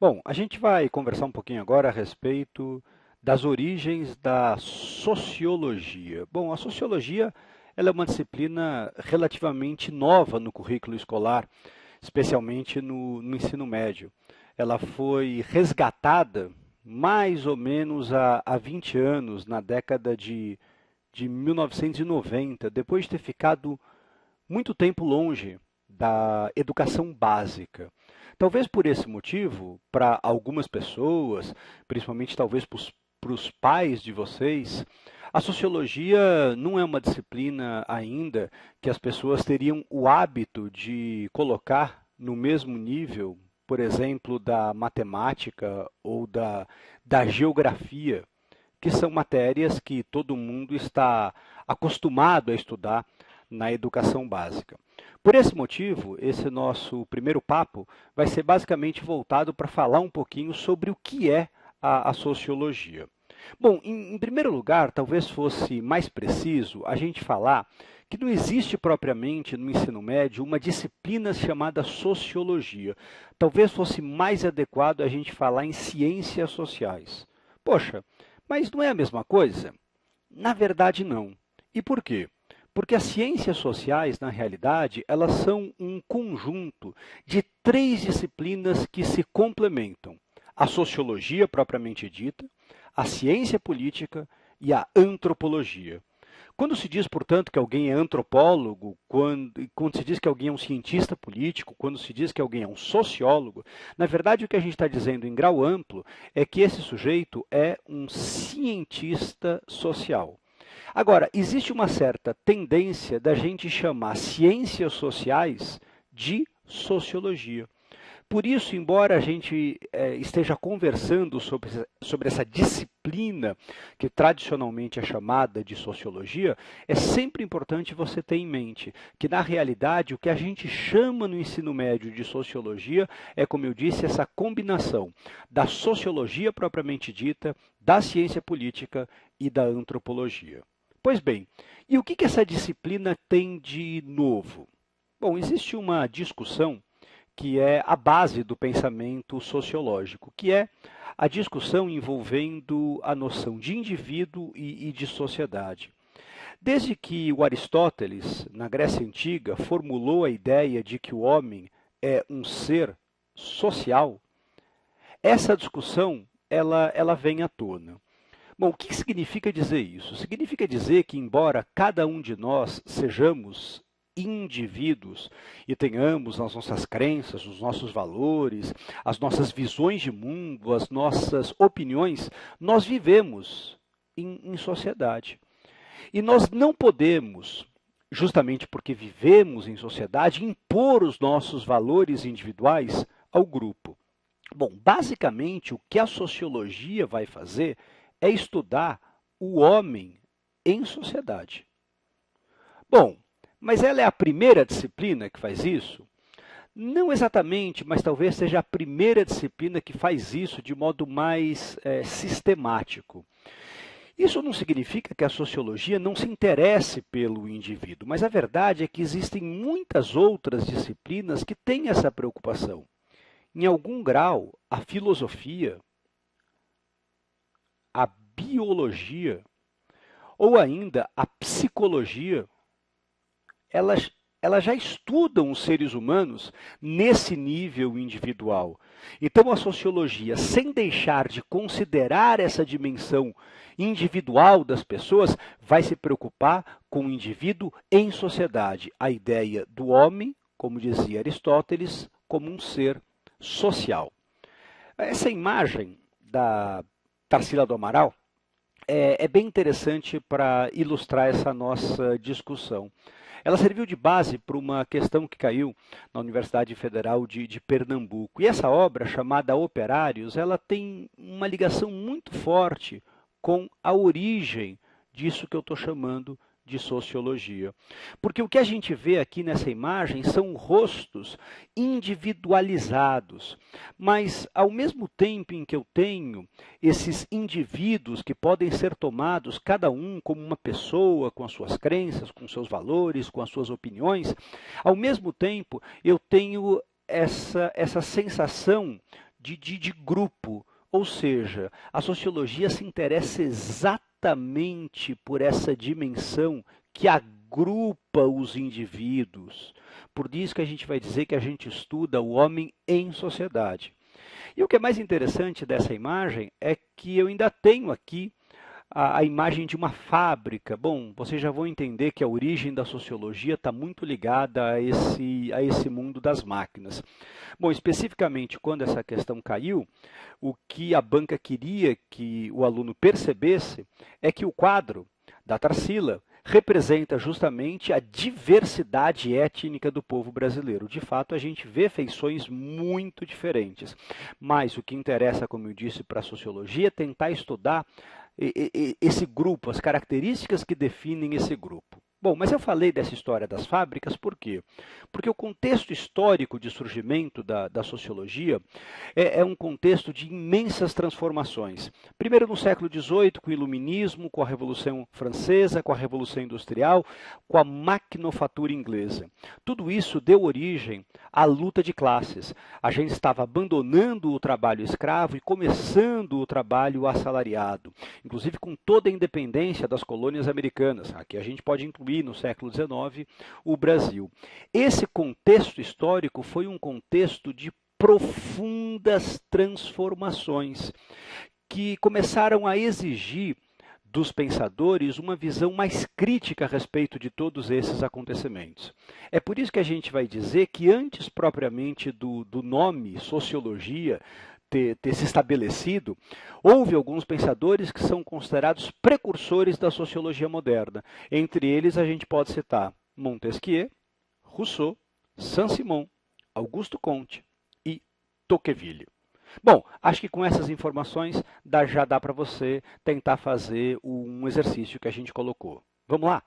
Bom, a gente vai conversar um pouquinho agora a respeito das origens da sociologia. Bom, a sociologia ela é uma disciplina relativamente nova no currículo escolar, especialmente no ensino médio. Ela foi resgatada mais ou menos há 20 anos, na década de 1990, depois de ter ficado muito tempo longe da educação básica. Talvez por esse motivo, para algumas pessoas, principalmente talvez para os pais de vocês, a sociologia não é uma disciplina ainda que as pessoas teriam o hábito de colocar no mesmo nível, por exemplo, da matemática ou da geografia, que são matérias que todo mundo está acostumado a estudar na educação básica. Por esse motivo, esse nosso primeiro papo vai ser basicamente voltado para falar um pouquinho sobre o que é a sociologia. Bom, em primeiro lugar, talvez fosse mais preciso a gente falar que não existe propriamente no ensino médio uma disciplina chamada sociologia. Talvez fosse mais adequado a gente falar em ciências sociais. Poxa, mas não é a mesma coisa? Na verdade, não. E por quê? Porque as ciências sociais, na realidade, elas são um conjunto de três disciplinas que se complementam: a sociologia propriamente dita, a ciência política e a antropologia. Quando se diz, portanto, que alguém é antropólogo, quando se diz que alguém é um cientista político, quando se diz que alguém é um sociólogo, na verdade o que a gente está dizendo em grau amplo é que esse sujeito é um cientista social. Agora, existe uma certa tendência da gente chamar ciências sociais de sociologia. Por isso, embora a gente esteja conversando sobre essa disciplina que tradicionalmente é chamada de sociologia, é sempre importante você ter em mente que, na realidade, o que a gente chama no ensino médio de sociologia é, como eu disse, essa combinação da sociologia propriamente dita, da ciência política e da antropologia. Pois bem, e o que essa disciplina tem de novo? Bom, existe uma discussão que é a base do pensamento sociológico, que é a discussão envolvendo a noção de indivíduo e de sociedade. Desde que o Aristóteles, na Grécia Antiga, formulou a ideia de que o homem é um ser social, essa discussão ela vem à tona. Bom, o que significa dizer isso? Significa dizer que, embora cada um de nós sejamos indivíduos e tenhamos as nossas crenças, os nossos valores, as nossas visões de mundo, as nossas opiniões, nós vivemos em sociedade. E nós não podemos, justamente porque vivemos em sociedade, impor os nossos valores individuais ao grupo. Bom, basicamente, o que a sociologia vai fazer é estudar o homem em sociedade. Bom, mas ela é a primeira disciplina que faz isso? Não exatamente, mas talvez seja a primeira disciplina que faz isso de modo mais sistemático. Isso não significa que a sociologia não se interesse pelo indivíduo, mas a verdade é que existem muitas outras disciplinas que têm essa preocupação. Em algum grau, a filosofia, a biologia ou ainda a psicologia, elas, elas já estudam os seres humanos nesse nível individual. Então, a sociologia, sem deixar de considerar essa dimensão individual das pessoas, vai se preocupar com o indivíduo em sociedade. A ideia do homem, como dizia Aristóteles, como um ser social. Essa imagem da Tarsila do Amaral é bem interessante para ilustrar essa nossa discussão. Ela serviu de base para uma questão que caiu na Universidade Federal de Pernambuco. E essa obra, chamada Operários, ela tem uma ligação muito forte com a origem disso que eu estou chamando de sociologia. Porque o que a gente vê aqui nessa imagem são rostos individualizados, mas ao mesmo tempo em que eu tenho esses indivíduos que podem ser tomados, cada um como uma pessoa, com as suas crenças, com seus valores, com as suas opiniões, ao mesmo tempo eu tenho essa sensação de grupo, ou seja, a sociologia se interessa exatamente por essa dimensão que agrupa os indivíduos. Por isso que a gente vai dizer que a gente estuda o homem em sociedade. E o que é mais interessante dessa imagem é que eu ainda tenho aqui a imagem de uma fábrica. Bom, vocês já vão entender que a origem da sociologia está muito ligada a esse mundo das máquinas. Bom, especificamente quando essa questão caiu, o que a banca queria que o aluno percebesse é que o quadro da Tarsila representa justamente a diversidade étnica do povo brasileiro. De fato, a gente vê feições muito diferentes. Mas o que interessa, como eu disse, para a sociologia é tentar estudar esse grupo, as características que definem esse grupo. Bom, mas eu falei dessa história das fábricas por quê? Porque o contexto histórico de surgimento da sociologia é um contexto de imensas transformações. Primeiro no século XVIII, com o Iluminismo, com a Revolução Francesa, com a Revolução Industrial, com a maquinofatura inglesa. Tudo isso deu origem à luta de classes. A gente estava abandonando o trabalho escravo e começando o trabalho assalariado, inclusive com toda a independência das colônias americanas. Aqui a gente pode incluir no século XIX o Brasil. Esse contexto histórico foi um contexto de profundas transformações que começaram a exigir dos pensadores uma visão mais crítica a respeito de todos esses acontecimentos. É por isso que a gente vai dizer que antes propriamente do nome sociologia ter se estabelecido, houve alguns pensadores que são considerados precursores da sociologia moderna. Entre eles a gente pode citar Montesquieu, Rousseau, Saint-Simon, Augusto Comte e Tocqueville. Bom, acho que com essas informações já dá para você tentar fazer um exercício que a gente colocou. Vamos lá?